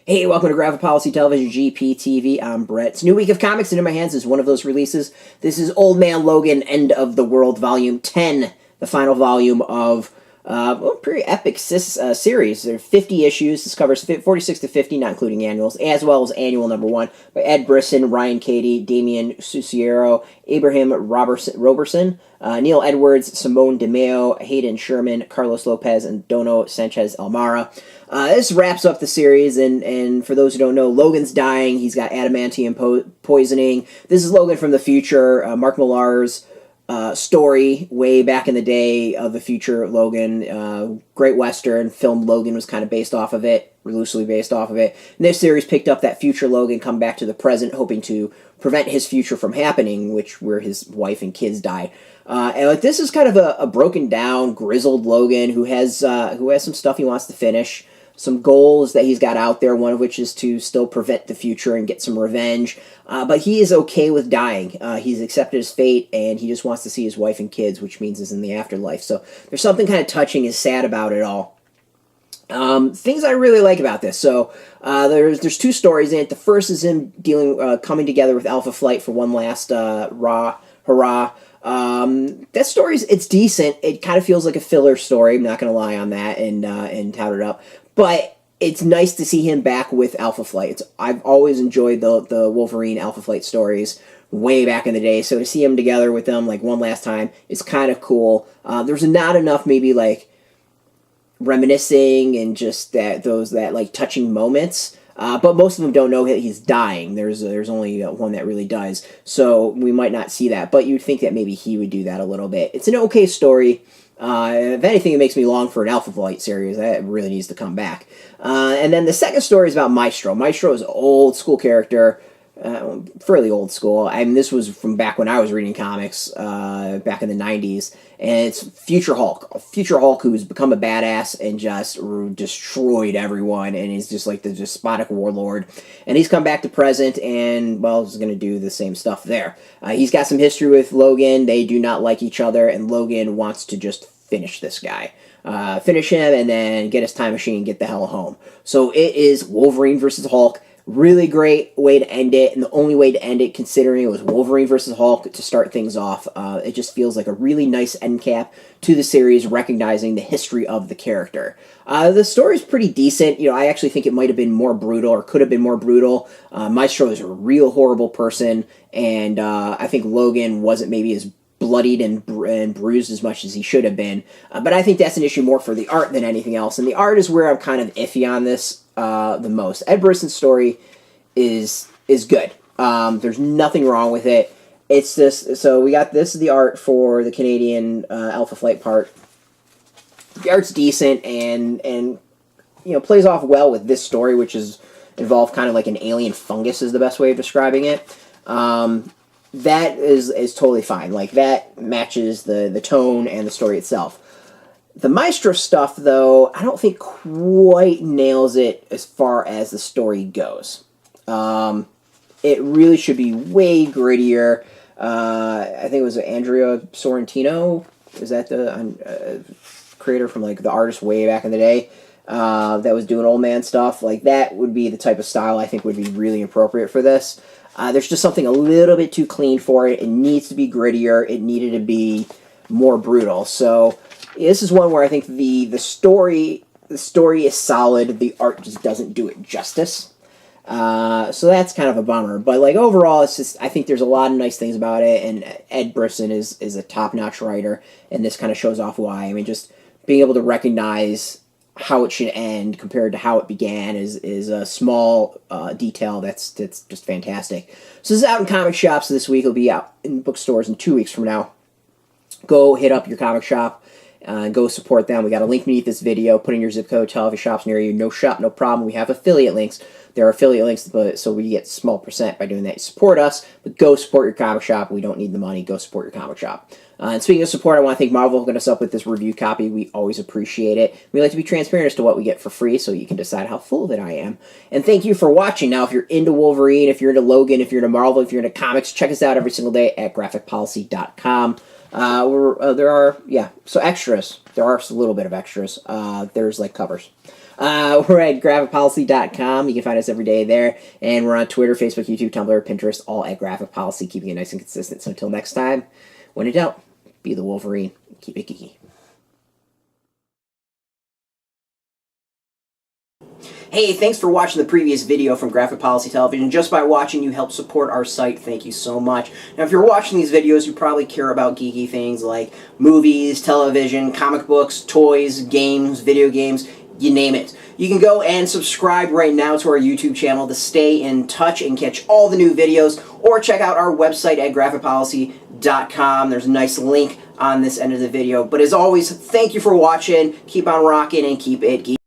Hey, welcome to Graphic Policy Television, GPTV. I'm Brett. It's a new week of comics, and in my hands is one of those releases. This is Old Man Logan, End of the World, Volume 10, the final volume of a pretty epic series. There are 50 issues. This covers 46 to 50, not including annuals, as well as annual number 1 by Ed Brisson, Ryan Cady, Damian Couciero, Ibraim Roberson, Neil Edwards, Simone, Domo, Hayden, Sherman, Carlos Lopez, and Domo, Sanchez, Almara. This wraps up the series, and for those who don't know, Logan's dying. He's got adamantium poisoning. This is Logan from the future. Mark Millar's story way back in the day of the future Logan. Great Western film Logan was kind of based off of it, loosely based off of it. And this series picked up that future Logan come back to the present, hoping to prevent his future from happening, where his wife and kids die. And this is kind of a broken down, grizzled Logan who has some stuff he wants to finish. Some goals that he's got out there, one of which is to still prevent the future and get some revenge. But he is okay with dying. He's accepted his fate, and he just wants to see his wife and kids, which means is in the afterlife. So there's something kind of touching and sad about it all. Things I really like about this. So there's two stories in it. The first is him coming together with Alpha Flight for one last hurrah. That story's it's decent. It kind of feels like a filler story. I'm not going to lie on that and tout it up. But it's nice to see him back with Alpha Flight. I've always enjoyed the Wolverine Alpha Flight stories way back in the day. So to see him together with them like one last time is kind of cool. There's not enough maybe like reminiscing and just that like touching moments. But most of them don't know that he's dying. There's only one that really does. So we might not see that. But you'd think that maybe he would do that a little bit. It's an okay story. If anything, it makes me long for an Alpha Flight series. That really needs to come back. And then the second story is about Maestro. Maestro is an old school character. Fairly old school. I mean, this was from back when I was reading comics, back in the 90s. And it's Future Hulk. A Future Hulk who's become a badass and just destroyed everyone. And he's just like the despotic warlord. And he's come back to present and, well, he's going to do the same stuff there. He's got some history with Logan. They do not like each other. And Logan wants to just finish this guy. Finish him and then get his time machine and get the hell home. So it is Wolverine versus Hulk. Really great way to end it, and the only way to end it, considering it was Wolverine versus Hulk to start things off. It just feels like a really nice end cap to the series, recognizing the history of the character. The story's pretty decent. I actually think it might have been more brutal, or could have been more brutal. Maestro is a real horrible person, and I think Logan wasn't maybe as bloodied and bruised as much as he should have been. But I think that's an issue more for the art than anything else, and the art is where I'm kind of iffy on this the most. Ed Brisson's story is good. There's nothing wrong with it. It's this. So we got this is the art for the Canadian Alpha Flight part. The art's decent and plays off well with this story, which is involved kind of like an alien fungus is the best way of describing it. That is totally fine. Like that matches the tone and the story itself. The Maestro stuff, though, I don't think quite nails it as far as the story goes. It really should be way grittier. I think it was Andrea Sorrentino. Is that the creator from like the artist way back in the day that was doing old man stuff? Like that would be the type of style I think would be really appropriate for this. There's just something a little bit too clean for it. It needs to be grittier. It needed to be more brutal. So this is one where I think the story is solid. The art just doesn't do it justice. So that's kind of a bummer. But like overall, it's just I think there's a lot of nice things about it. And Ed Brisson is a top-notch writer, and this kind of shows off why. I mean, just being able to recognize how it should end compared to how it began is a small detail that's just fantastic. So this is out in comic shops this week. It'll be out in bookstores in 2 weeks from now. Go hit up your comic shop. Go support them. We got a link beneath this video. Put in your zip code. Tell if your shop's near you. No shop, no problem. We have affiliate links. There are affiliate links, so we get a small percent by doing that. You support us, but go support your comic shop. We don't need the money. Go support your comic shop. And speaking of support, I want to thank Marvel for hooking us up with this review copy. We always appreciate it. We like to be transparent as to what we get for free, so you can decide how full of it I am. And thank you for watching. Now, if you're into Wolverine, if you're into Logan, if you're into Marvel, if you're into comics, check us out every single day at graphicpolicy.com. There are, yeah, so extras. There are a little bit of extras. There's like covers. We're at graphicpolicy.com. You can find us every day there. And we're on Twitter, Facebook, YouTube, Tumblr, Pinterest, all at Graphic Policy, keeping it nice and consistent. So until next time, when in doubt, be the Wolverine. Keep it geeky. Hey, thanks for watching the previous video from Graphic Policy Television. Just by watching, you help support our site. Thank you so much. Now, if you're watching these videos, you probably care about geeky things like movies, television, comic books, toys, games, video games, you name it. You can go and subscribe right now to our YouTube channel to stay in touch and catch all the new videos, or check out our website at graphicpolicy.com. There's a nice link on this end of the video. But as always, thank you for watching. Keep on rocking and keep it geeky.